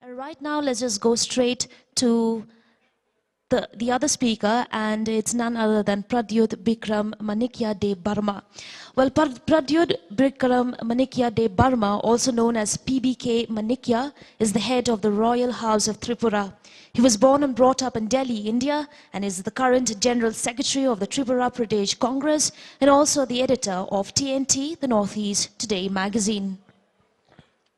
Right now, let's just go straight to the other speaker, and it's none other than Pradyot Bikram Manikya Deb Burman. Well, Pradyot Bikram Manikya Deb Burman, also known as P.B.K Manikya, is the head of the Royal House of Tripura. He was born and brought up in Delhi, India, and is the current General Secretary of the Tripura Pradesh Congress and also the editor of TNT-The Northeast Today magazine.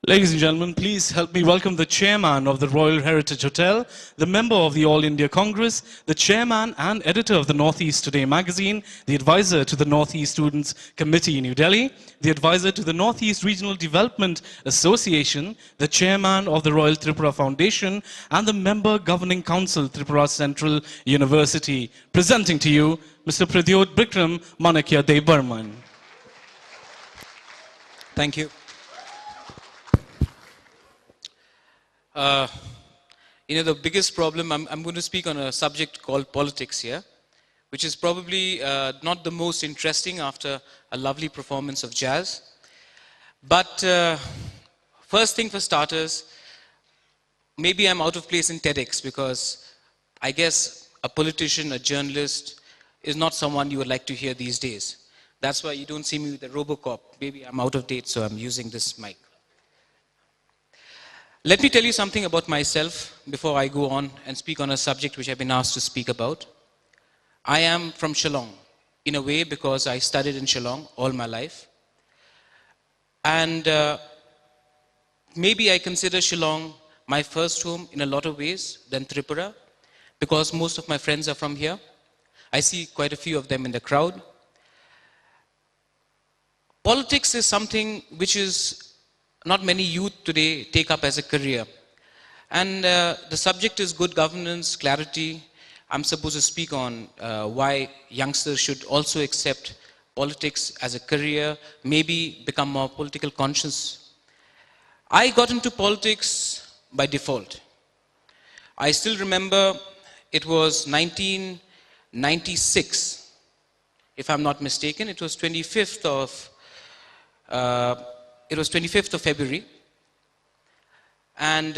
Ladies and gentlemen, please help me welcome the chairman of the Royal Heritage Hotel, the member of the All India Congress, the chairman and editor of the Northeast Today magazine, the advisor to the Northeast Students Committee in New Delhi, the advisor to the Northeast Regional Development Association, the chairman of the Royal Tripura Foundation, and the member governing council, Tripura Central University. Presenting to you, Mr. Pradyot Bikram Manikya Deb Burman. Thank you. The biggest problem, I'm going to speak on a subject called politics here, which is probably not the most interesting after a lovely performance of jazz. But first thing for starters, maybe I'm out of place in TEDx because I guess a politician, a journalist, is not someone you would like to hear these days. That's why you don't see me with a Robocop. Maybe I'm out of date, so I'm using this mic. Let me tell you something about myself before I go on and speak on a subject which I've been asked to speak about. I am from Shillong, in a way because I studied in Shillong all my life. And maybe I consider Shillong my first home in a lot of ways than Tripura, because most of my friends are from here. I see quite a few of them in the crowd. Politics is something which is not many youth today take up as a career. And the subject is good governance, clarity. I'm supposed to speak on why youngsters should also accept politics as a career, maybe become more political conscious. I got into politics by default. I still remember it was 1996, if I'm not mistaken. It was 25th of February, and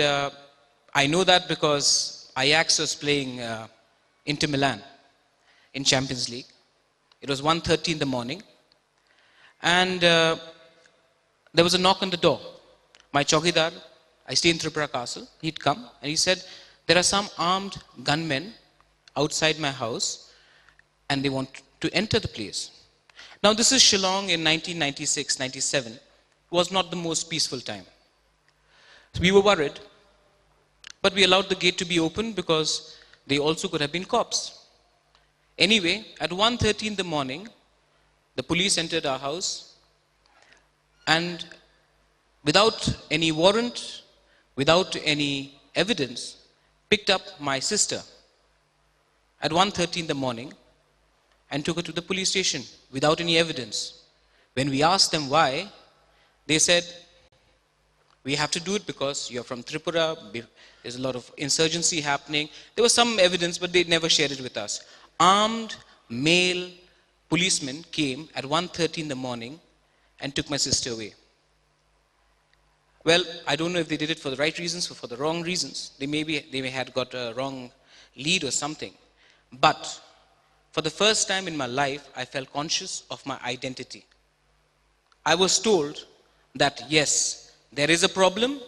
I know that because Ajax was playing Inter Milan in Champions League. It was 1:30 in the morning, and there was a knock on the door. My chowkidar, I stay in Tripura Castle, he'd come and he said, there are some armed gunmen outside my house and they want to enter the place. Now this is Shillong in 1996-97. Was not the most peaceful time. So we were worried, but we allowed the gate to be open because they also could have been cops. Anyway, at 1:30 in the morning, the police entered our house and without any warrant, without any evidence, picked up my sister at 1:30 in the morning and took her to the police station without any evidence. When we asked them why, they said, we have to do it because you're from Tripura, there's a lot of insurgency happening. There was some evidence, but they never shared it with us. Armed male policemen came at 1:30 in the morning and took my sister away. Well, I don't know if they did it for the right reasons or for the wrong reasons. They may have got a wrong lead or something. But for the first time in my life, I felt conscious of my identity. I was told that yes, there is a problem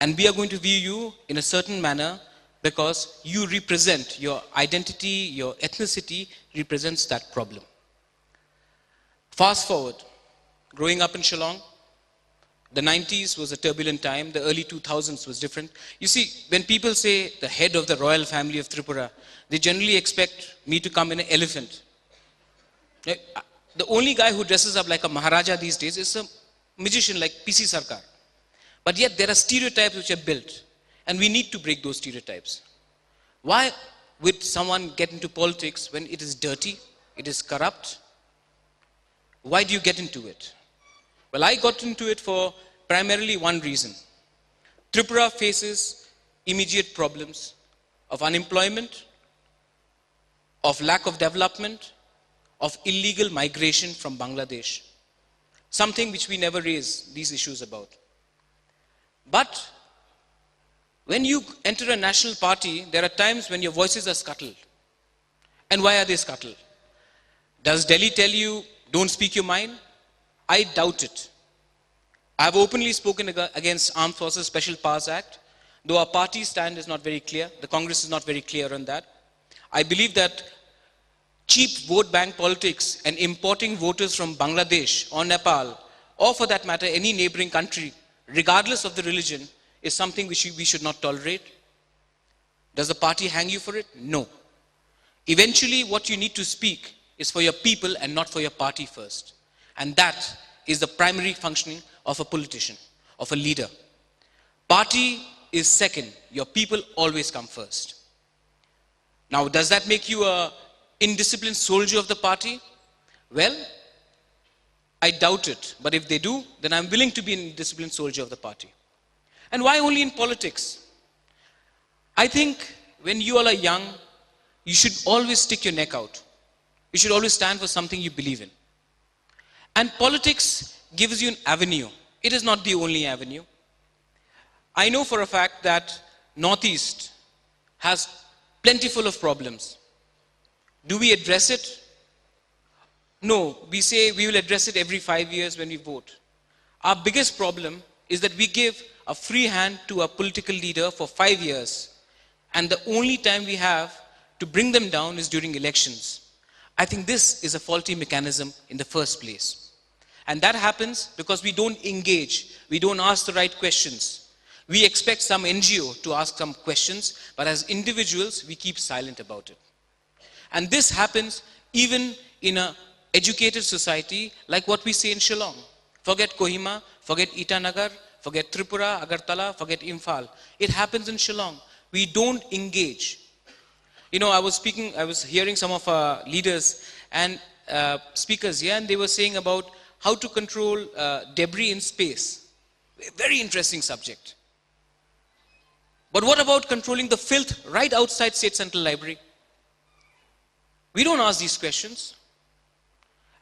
and we are going to view you in a certain manner because you represent your identity, your ethnicity represents that problem. Fast forward, growing up in Shillong, the 90s was a turbulent time, the early 2000s was different. You see, when people say the head of the royal family of Tripura, they generally expect me to come in an elephant. The only guy who dresses up like a Maharaja these days is a magician like P.C. Sarkar. But yet there are stereotypes which are built and we need to break those stereotypes. Why would someone get into politics when it is dirty, it is corrupt? Why do you get into it? Well, I got into it for primarily one reason. Tripura faces immediate problems of unemployment, of lack of development, of illegal migration from Bangladesh. Something which we never raise these issues about. But When you enter a national party, there are times when your voices are scuttled. And why are they scuttled? Does Delhi tell you, don't speak your mind? I doubt it. I have openly spoken against Armed Forces Special Powers Act, though our party stand is not very clear. The Congress is not very clear on that. I believe that cheap vote bank politics and importing voters from Bangladesh or Nepal, or for that matter, any neighboring country, regardless of the religion, is something which we should not tolerate. Does the party hang you for it? No. Eventually, what you need to speak is for your people and not for your party first. And that is the primary functioning of a politician, of a leader. Party is second. Your people always come first. Now, does that make you an indisciplined soldier of the party? Well, I doubt it. But if they do, then I'm willing to be an indisciplined soldier of the party. And why only in politics? I think when you all are young, you should always stick your neck out. You should always stand for something you believe in. And politics gives you an avenue. It is not the only avenue. I know for a fact that Northeast has plentiful of problems. Do we address it? No, we say we will address it every 5 years when we vote. Our biggest problem is that we give a free hand to a political leader for 5 years, and the only time we have to bring them down is during elections. I think this is a faulty mechanism in the first place. And that happens because we don't engage, we don't ask the right questions. We expect some NGO to ask some questions, but as individuals, we keep silent about it. And this happens even in an educated society like what we say in Shillong. Forget Kohima, forget Itanagar, forget Tripura, Agartala, forget Imphal. It happens in Shillong. We don't engage. You know, I was hearing some of our leaders and speakers here, and they were saying about how to control debris in space. Very interesting subject. But what about controlling the filth right outside State Central Library? We don't ask these questions.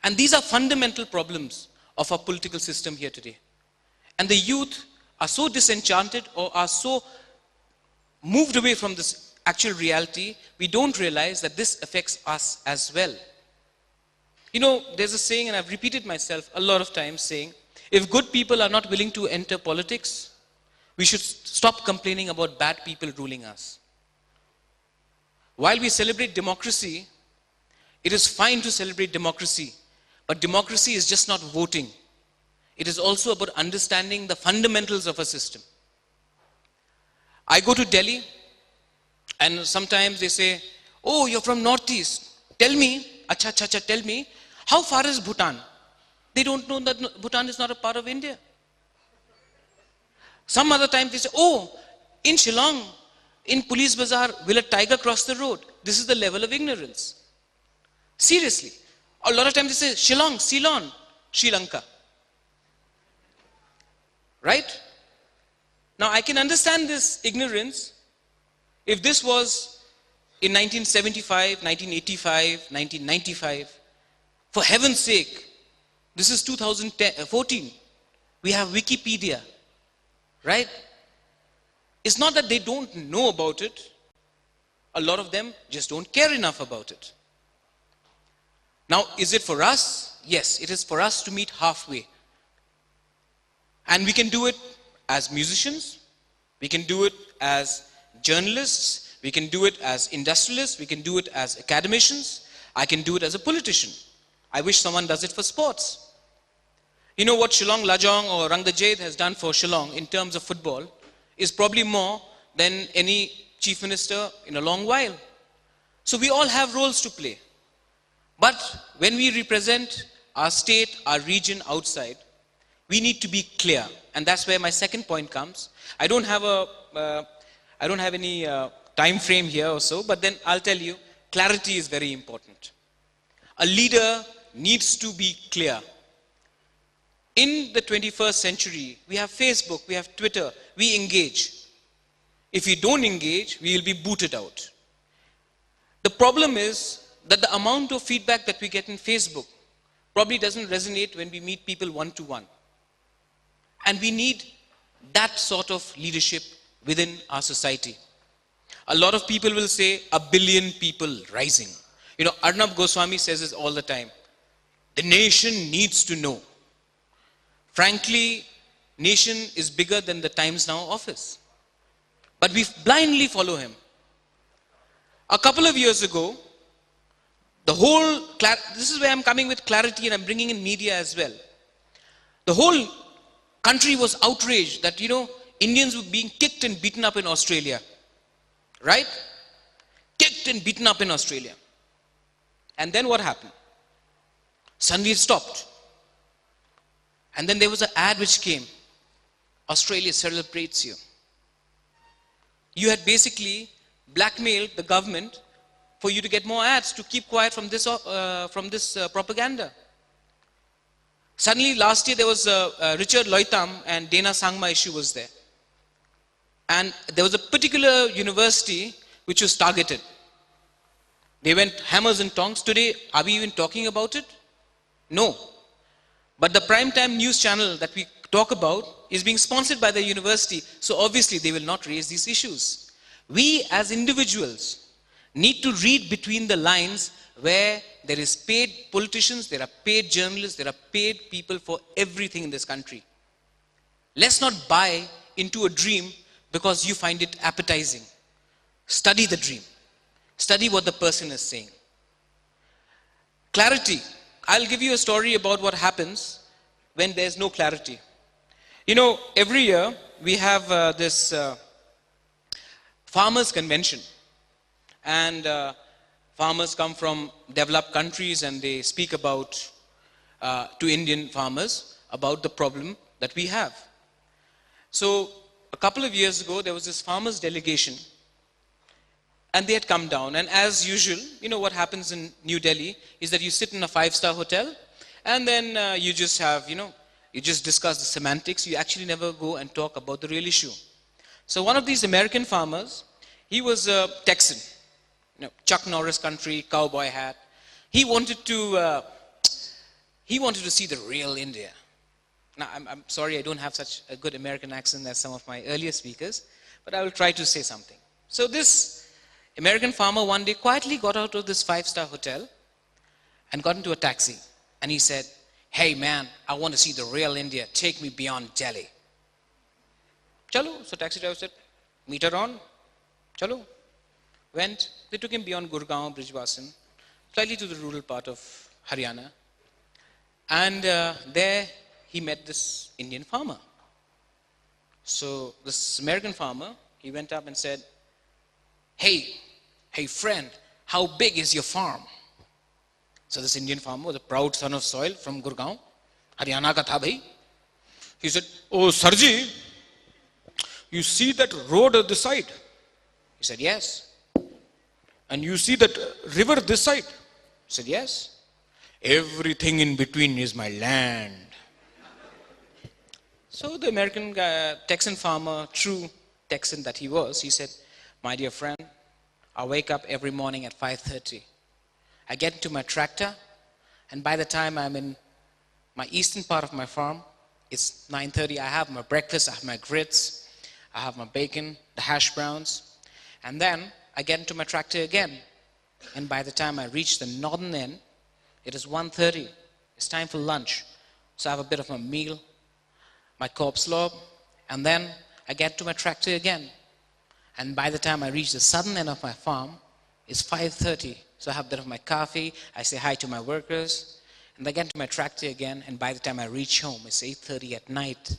And these are fundamental problems of our political system here today. And the youth are so disenchanted or are so moved away from this actual reality, we don't realize that this affects us as well. You know, there's a saying, and I've repeated myself a lot of times saying, if good people are not willing to enter politics, we should stop complaining about bad people ruling us. While we celebrate democracy, it is fine to celebrate democracy, but democracy is just not voting. It is also about understanding the fundamentals of a system. I go to Delhi, and sometimes they say, oh, you're from Northeast. Tell me, tell me, how far is Bhutan? They don't know that Bhutan is not a part of India. Some other time they say, oh, in Shillong, in Police Bazaar, will a tiger cross the road? This is the level of ignorance. Seriously. A lot of times they say, Shillong, Ceylon, Sri Lanka. Right? Now I can understand this ignorance if this was in 1975, 1985, 1995. For heaven's sake, this is 2014. We have Wikipedia. Right? It's not that they don't know about it. A lot of them just don't care enough about it. Now, is it for us? Yes, it is for us to meet halfway. And we can do it as musicians. We can do it as journalists. We can do it as industrialists. We can do it as academicians. I can do it as a politician. I wish someone does it for sports. You know what Shillong Lajong or Rang the Jade has done for Shillong in terms of football is probably more than any chief minister in a long while. So we all have roles to play. But when we represent our state, our region outside, we need to be clear. And that's where my second point comes. I don't have any time frame here or so, but then I'll tell you, clarity is very important. A leader needs to be clear. In the 21st century, we have Facebook, we have Twitter, we engage. If we don't engage, we will be booted out. The problem is that the amount of feedback that we get in Facebook probably doesn't resonate when we meet people one-to-one. And we need that sort of leadership within our society. A lot of people will say, 1 billion people rising. You know, Arnab Goswami says this all the time. The nation needs to know. Frankly, nation is bigger than the Times Now office. But we blindly follow him. A couple of years ago, this is where I'm coming with clarity and I'm bringing in media as well. The whole country was outraged that, Indians were being kicked and beaten up in Australia. Right? Kicked and beaten up in Australia. And then what happened? Suddenly it stopped. And then there was an ad which came. Australia celebrates you. You had basically blackmailed the government for you to get more ads to keep quiet from this propaganda. Suddenly last year there was Richard Loitam and Dana Sangma issue was there. And there was a particular university which was targeted. They went hammers and tongs. Today, are we even talking about it? No. But the primetime news channel that we talk about is being sponsored by the university. So obviously they will not raise these issues. We as individuals need to read between the lines where there is paid politicians, there are paid journalists, there are paid people for everything in this country. Let's not buy into a dream because you find it appetizing. Study the dream. Study what the person is saying. Clarity. I'll give you a story about what happens when there's no clarity. Every year we have this farmers convention. And farmers come from developed countries and they speak about, to Indian farmers, about the problem that we have. So, a couple of years ago, there was this farmers delegation and they had come down. And as usual, what happens in New Delhi is that you sit in a 5-star hotel and then you just have, you just discuss the semantics. You actually never go and talk about the real issue. So one of these American farmers, he was a Texan, Chuck Norris country, cowboy hat. He wanted to see the real India. Now, I'm sorry I don't have such a good American accent as some of my earlier speakers, but I will try to say something. So this American farmer one day quietly got out of this 5-star hotel and got into a taxi. And he said, "Hey man, I want to see the real India. Take me beyond Delhi." Chalo. So taxi driver said, "Meter on. Chalo." Went. They took him beyond Gurgaon, Brijwasan, slightly to the rural part of Haryana. And there he met this Indian farmer. So this American farmer, he went up and said, hey friend, how big is your farm?" So this Indian farmer was a proud son of soil from Gurgaon, Haryana ka tha bhai. He said, "Oh Sarji, you see that road on this side?" He said, "Yes." "And you see that river this side?" He said, "Yes." "Everything in between is my land." So the American Texan farmer, true Texan that he was, he said, "My dear friend, I wake up every morning at 5:30. I get into my tractor, and by the time I'm in my eastern part of my farm, it's 9:30. I have my breakfast, I have my grits, I have my bacon, the hash browns, and then I get into my tractor again. And by the time I reach the northern end, it is 1:30. It's time for lunch. So I have a bit of my meal, my corpse lob, and then I get to my tractor again. And by the time I reach the southern end of my farm, it's 5:30. So I have a bit of my coffee, I say hi to my workers, and I get to my tractor again, and by the time I reach home, it's 8:30 at night.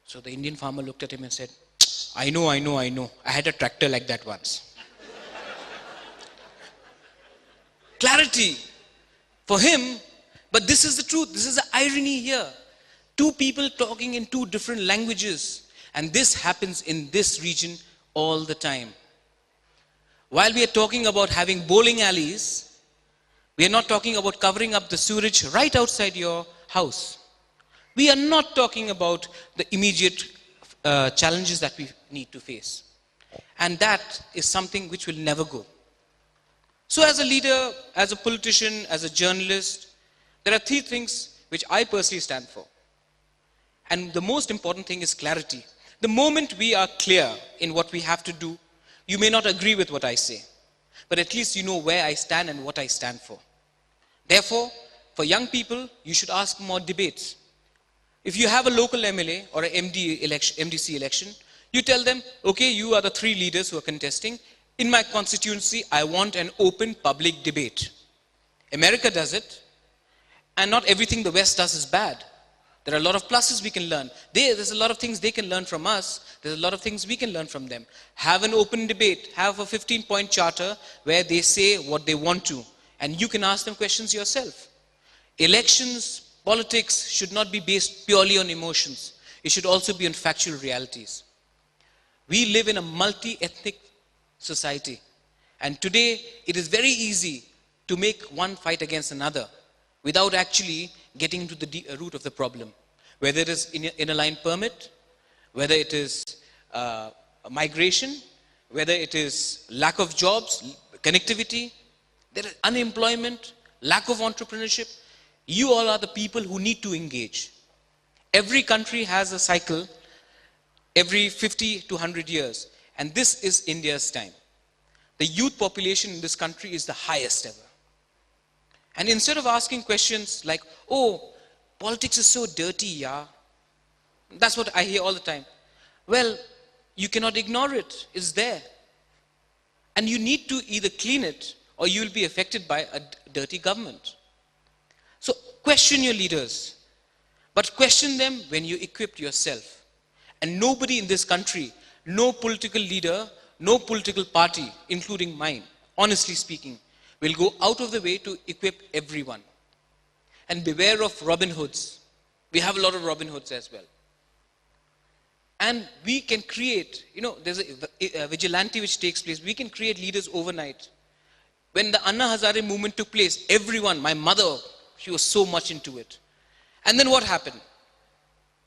So the Indian farmer looked at him and said, I know. I had a tractor like that once. Clarity for him, but this is the truth. This is the irony here. Two people talking in two different languages, and this happens in this region all the time. While we are talking about having bowling alleys, we are not talking about covering up the sewage right outside your house. We are not talking about the immediate challenges that we need to face. And that is something which will never go. So as a leader, as a politician, as a journalist, there are three things which I personally stand for. And the most important thing is clarity. The moment we are clear in what we have to do, you may not agree with what I say, but at least you know where I stand and what I stand for. Therefore, for young people, you should ask more debates. If you have a local MLA or an MDC election, you tell them, okay, you are the 3 leaders who are contesting. In my constituency, I want an open public debate. America does it, and not everything the West does is bad. There are a lot of pluses we can learn. There's a lot of things they can learn from us. There's a lot of things we can learn from them. Have an open debate. Have a 15-point charter where they say what they want to. And you can ask them questions yourself. Elections, politics should not be based purely on emotions. It should also be on factual realities. We live in a multi-ethnic society. And today, it is very easy to make one fight against another without actually getting into the root of the problem. Whether it is in-line permit, whether it is migration, whether it is lack of jobs, connectivity, there is unemployment, lack of entrepreneurship. You all are the people who need to engage. Every country has a cycle every 50 to 100 years. And this is India's time. The youth population in this country is the highest ever. And instead of asking questions like, oh, politics is so dirty, yeah. That's what I hear all the time. Well, you cannot ignore it. It's there. And you need to either clean it or you will be affected by a dirty government. So question your leaders, but question them when you equip yourself. And nobody in this country, no political leader, no political party, including mine, honestly speaking, will go out of the way to equip everyone. And beware of Robin Hoods. We have a lot of Robin Hoods as well. And we can create, there's a vigilante which takes place. We can create leaders overnight. When the Anna Hazare movement took place, everyone, my mother, she was so much into it. And then what happened?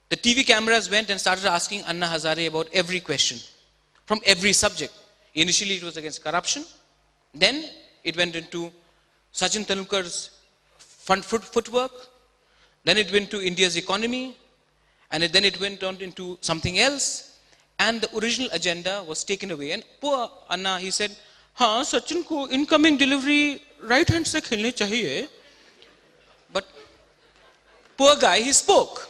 The TV cameras went and started asking Anna Hazare about every question, from every subject. Initially it was against corruption. Then it went into Sachin Tendulkar's footwork. Then it went to India's economy. And then it went on into something else. And the original agenda was taken away. And poor Anna, he said, हाँ सचिन को incoming delivery right hand से खेलने चाहिए. But poor guy, he spoke.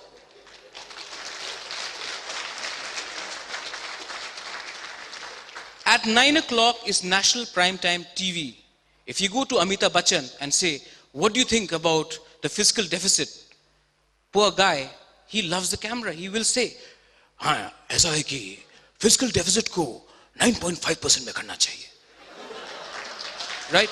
At 9 o'clock is national primetime TV. If you go to Amitabh Bachchan and say, what do you think about the fiscal deficit? Poor guy, he loves the camera. He will say, हाँ ऐसा है कि fiscal deficit को 9.5% में करना चाहिए. Right?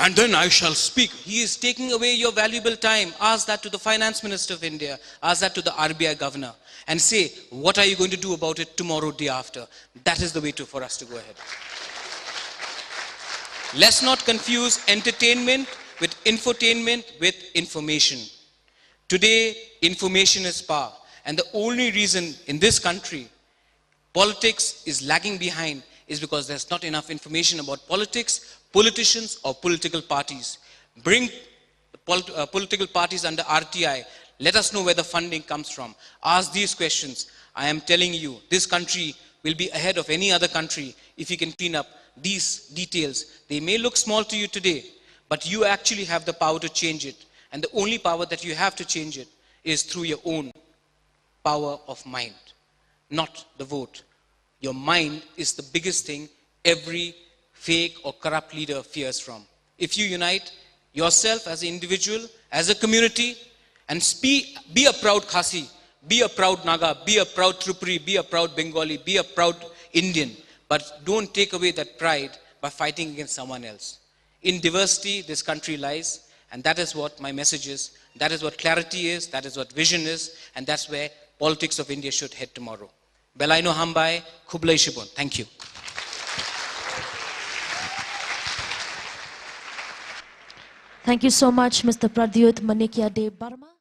And then I shall speak. He is taking away your valuable time. Ask that to the finance minister of India. Ask that to the RBI governor. And say, what are you going to do about it tomorrow, day after? That is the way for us to go ahead. Let's not confuse entertainment with infotainment with information. Today, information is power. And the only reason in this country politics is lagging behind is because there's not enough information about politics, politicians, or political parties. Bring political parties under RTI. Let us know where the funding comes from. Ask these questions. I am telling you, this country will be ahead of any other country if you can clean up these details. They may look small to you today, but you actually have the power to change it. And the only power that you have to change it is through your own power of mind, not the vote. Your mind is the biggest thing every fake or corrupt leader fears from. If you unite yourself as an individual, as a community, and be a proud Khasi, be a proud Naga, be a proud Tripuri, be a proud Bengali, be a proud Indian, but don't take away that pride by fighting against someone else. In diversity, this country lies, and that is what my message is. That is what clarity is, that is what vision is, and that's where politics of India should head tomorrow. Belaino Hambai, Khublai Shibon. Thank you. Thank you so much, Mr. Pradyot Manikya Deb Burman.